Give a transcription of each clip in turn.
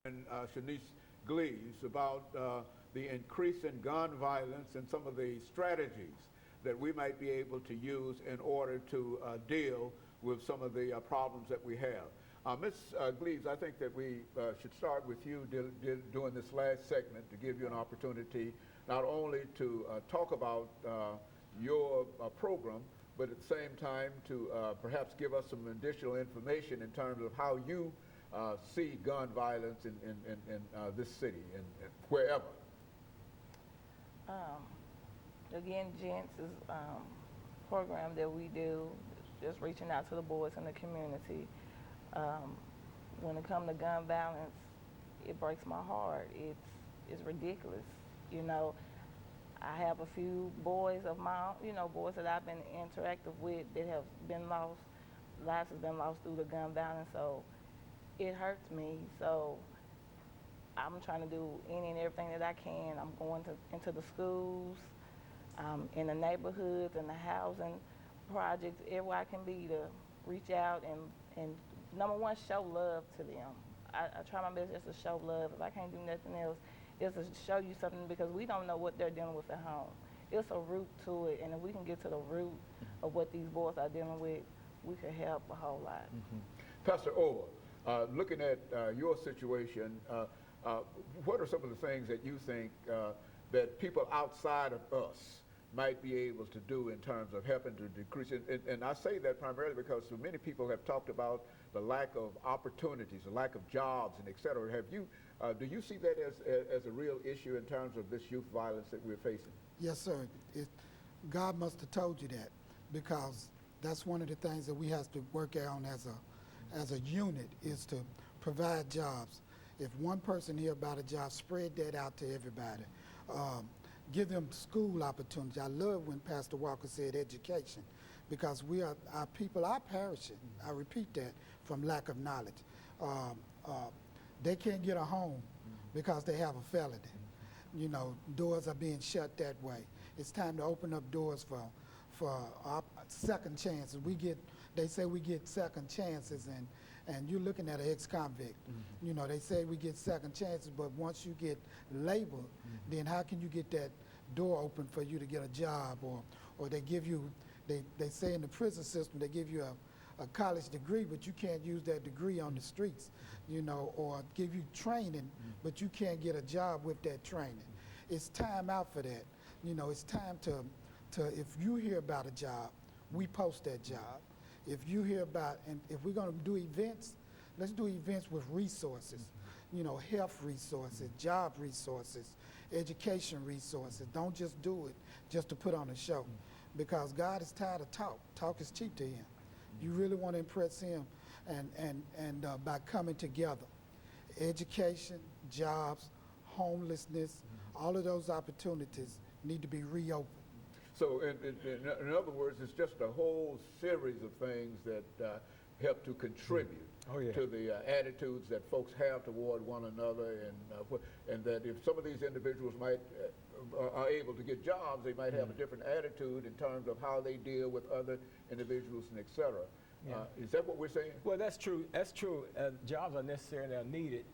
and Shanice Gleaves about the increase in gun violence and some of the strategies that we might be able to use in order to deal with some of the problems that we have. Ms. Gleaves, I think that we should start with you doing this last segment to give you an opportunity not only to talk about your program, but at the same time to perhaps give us some additional information in terms of how you see gun violence in this city and wherever. Again, gents is program that we do, just reaching out to the boys in the community. When it comes to gun violence, it breaks my heart. It's ridiculous. You know, I have a few boys of my own, boys that I've been interactive with that have been lost, lives have been lost through the gun violence, so it hurts me. So I'm trying to do any and everything that I can. I'm going into the schools, in the neighborhoods, and the housing projects, everywhere I can be to reach out and number one, show love to them. I try my best just to show love. If I can't do nothing else, it's to show you something, because we don't know what they're dealing with at home. It's a root to it, and if we can get to the root of what these boys are dealing with, we could help a whole lot. Pastor Over, looking at your situation, what are some of the things that you think that people outside of us might be able to do in terms of helping to decrease it? And I say that primarily because so many people have talked about the lack of opportunities, the lack of jobs, and et cetera. Do you see that as a real issue in terms of this youth violence that we're facing? Yes, sir. God must have told you that, because that's one of the things that we have to work on as a unit, is to provide jobs. If one person hear about a job, spread that out to everybody. Give them school opportunities. I love when Pastor Walker said education, because our people are perishing. I repeat that, from lack of knowledge. They can't get a home because they have a felony. Doors are being shut that way. It's time to open up doors for second chances. They say we get second chances, and you're looking at an ex-convict. They say we get second chances, but once you get labeled, then how can you get that door open for you to get a job? Or they give you, they say in the prison system, they give you a college degree, but you can't use that degree on the streets, or give you training, but you can't get a job with that training. It's time out for that. It's time to if you hear about a job, we post that job. If you hear about, and if we're going to do events, let's do events with resources, health resources, job resources, education resources. Don't just do it just to put on a show, because God is tired of talk. Talk is cheap to him. You really want to impress him, and by coming together, education, jobs, homelessness, all of those opportunities need to be reopened. So in other words, it's just a whole series of things that help to contribute to the attitudes that folks have toward one another, and that if some of these individuals are able to get jobs, they might have a different attitude in terms of how they deal with other individuals and et cetera. Is that what we're saying? Well, that's true. That's true. Jobs are necessary and are needed.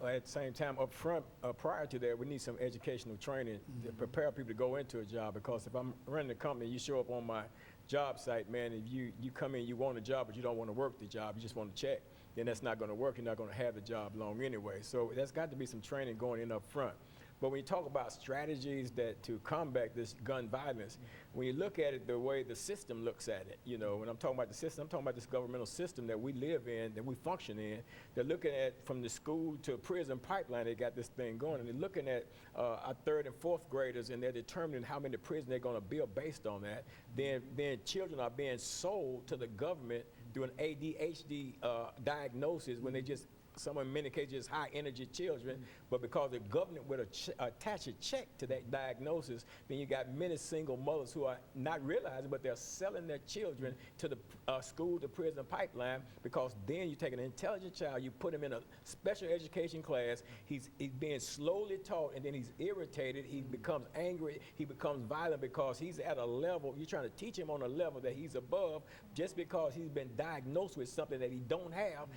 At the same time, up front, prior to that, we need some educational training to prepare people to go into a job. Because if I'm running a company, you show up on my job site, man, if you come in, you want a job, but you don't want to work the job, you just want to check, then that's not going to work. You're not going to have the job long anyway. So there's got to be some training going in up front. But when you talk about strategies to combat this gun violence, when you look at it the way the system looks at it, when I'm talking about the system, I'm talking about this governmental system that we live in, that we function in. They're looking at from the school to prison pipeline, they got this thing going, and they're looking at our third and fourth graders, and they're determining how many prisons they're going to build based on that. Then children are being sold to the government through an ADHD diagnosis, when they just, some in many cases, high energy children, but because the government would attach a check to that diagnosis, then you got many single mothers who are not realizing, but they're selling their children to the school to prison pipeline, because then you take an intelligent child, you put him in a special education class, he's being slowly taught, and then he's irritated, he becomes angry, he becomes violent, because he's at a level, you're trying to teach him on a level that he's above, just because he's been diagnosed with something that he don't have,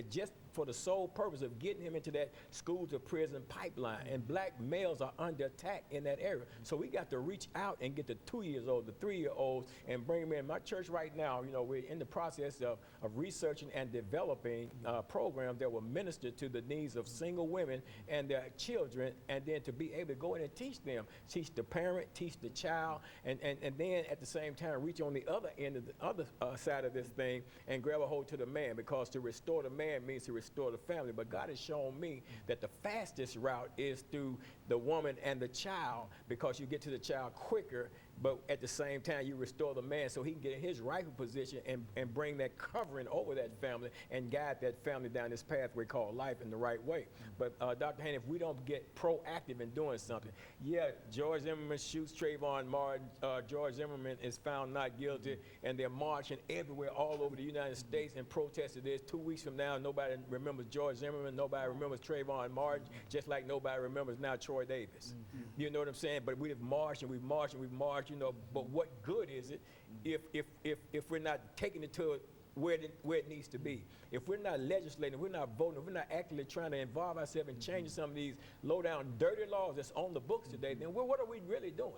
just for the the sole purpose of getting him into that school to prison pipeline. And black males are under attack in that area. So we got to reach out and get the 2-year-olds, the 3-year-olds, and bring them in. My church right now, you know, we're in the process of researching and developing programs that will minister to the needs of single women and their children, and then to be able to go in and teach them, teach the parent, teach the child, and then at the same time reach on the other end of the other side of this thing and grab a hold to the man, because to restore the man means to restore the family. But God has shown me that the fastest route is through the woman and the child, because you get to the child quicker, but at the same time you restore the man so he can get in his rightful position and bring that covering over that family and guide that family down this pathway called life in the right way. But Dr. Haney, if we don't get proactive in doing something, yeah, George Zimmerman shoots Trayvon Martin, George Zimmerman is found not guilty, and they're marching everywhere all over the United States and protesting this. 2 weeks from now, nobody remembers George Zimmerman, nobody remembers Trayvon Martin, just like nobody remembers now Troy Davis. You know what I'm saying? But we've marched and we've marched and we've marched, you know, but what good is it if we're not taking it to where it needs to be? If we're not legislating, if we're not voting, if we're not actively trying to involve ourselves in changing some of these low-down, dirty laws that's on the books today, then what are we really doing?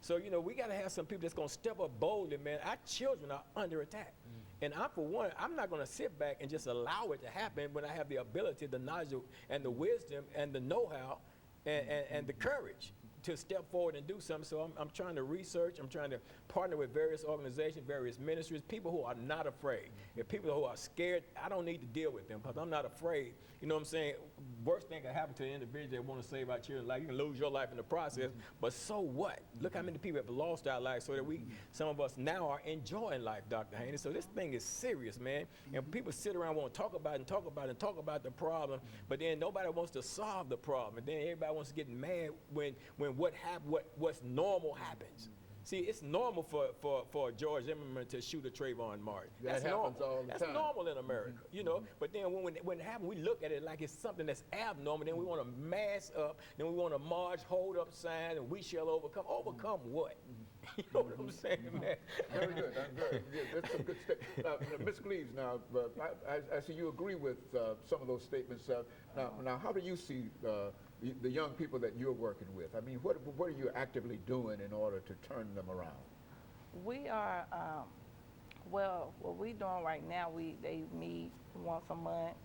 So, you know, we got to have some people that's going to step up boldly, man. Our children are under attack. And I, for one, I'm not going to sit back and just allow it to happen when I have the ability, the knowledge, and the wisdom, and the know-how, and the courage to step forward and do something. So I'm trying to research, I'm trying to partner with various organizations, various ministries, people who are not afraid. If people who are scared, I don't need to deal with them because I'm not afraid. You know what I'm saying? Worst thing can happen to an individual that want to save our children's life. You can lose your life in the process, but so what? Look how many people have lost our lives so that some of us now are enjoying life, Dr. Haney. So this thing is serious, man. And people sit around want to talk about it and talk about it and talk about the problem, but then nobody wants to solve the problem. And then everybody wants to get mad when what's normal happens. See, it's normal for George Zimmerman to shoot a Trayvon Martin. That happens all the time. That's normal in America, you know. But then when it happens, we look at it like it's something that's abnormal. Then we want to mass up. Then we want to march, hold up signs, and we shall overcome. Overcome what? You know what I'm saying, man? Very good. That's some good statement. Ms. Gleaves, now, I see you agree with some of those statements. Now, how do you see the young people that you're working with? I mean, what are you actively doing in order to turn them around? We are, well, what we're doing right now, they meet once a month,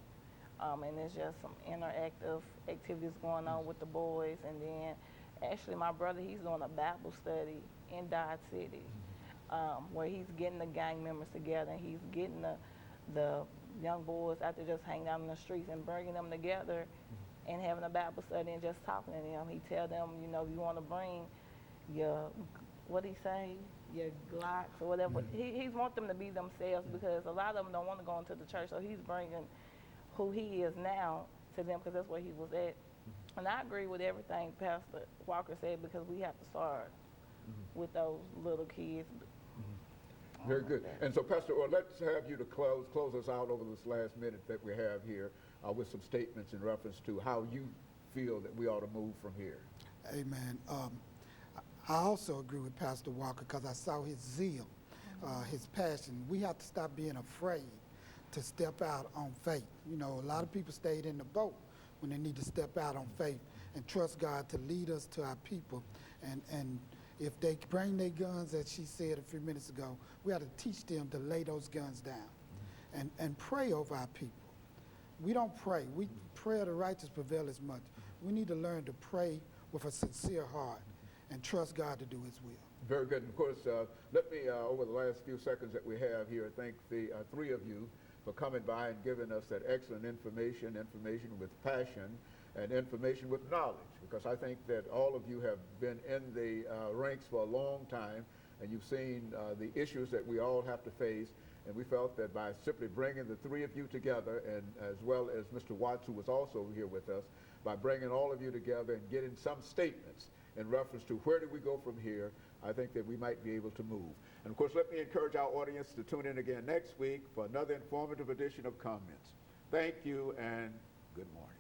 and there's just some interactive activities going on with the boys. And then, actually, my brother, he's doing a Bible study in Dodge City, where he's getting the gang members together, and he's getting the young boys out there just hanging out in the streets and bringing them together and having a Bible study and just talking to them. He tell them, you know, you want to bring your, what he say, your Glocks or whatever. He wants them to be themselves, because a lot of them don't want to go into the church. So he's bringing who he is now to them, because that's where he was at. And I agree with everything Pastor Walker said, because we have to start with those little kids. Very good. And so, Pastor Orr, let's have you to close us out over this last minute that we have here with some statements in reference to how you feel that we ought to move from here. Amen. I also agree with Pastor Walker, because I saw his zeal, his passion. We have to stop being afraid to step out on faith. You know, a lot of people stayed in the boat when they need to step out on faith and trust God to lead us to our people. And if they bring their guns, as she said a few minutes ago, we have to teach them to lay those guns down and pray over our people. We don't pray. We pray of the righteous prevail as much. We need to learn to pray with a sincere heart and trust God to do his will. Very good. And of course, let me, over the last few seconds that we have here, thank the three of you for coming by and giving us that excellent information with passion, and information with knowledge, because I think that all of you have been in the ranks for a long time, and you've seen the issues that we all have to face, and we felt that by simply bringing the three of you together, and as well as Mr. Watts, who was also here with us, by bringing all of you together and getting some statements in reference to where do we go from here, I think that we might be able to move. And of course, let me encourage our audience to tune in again next week for another informative edition of Comments. Thank you, and good morning.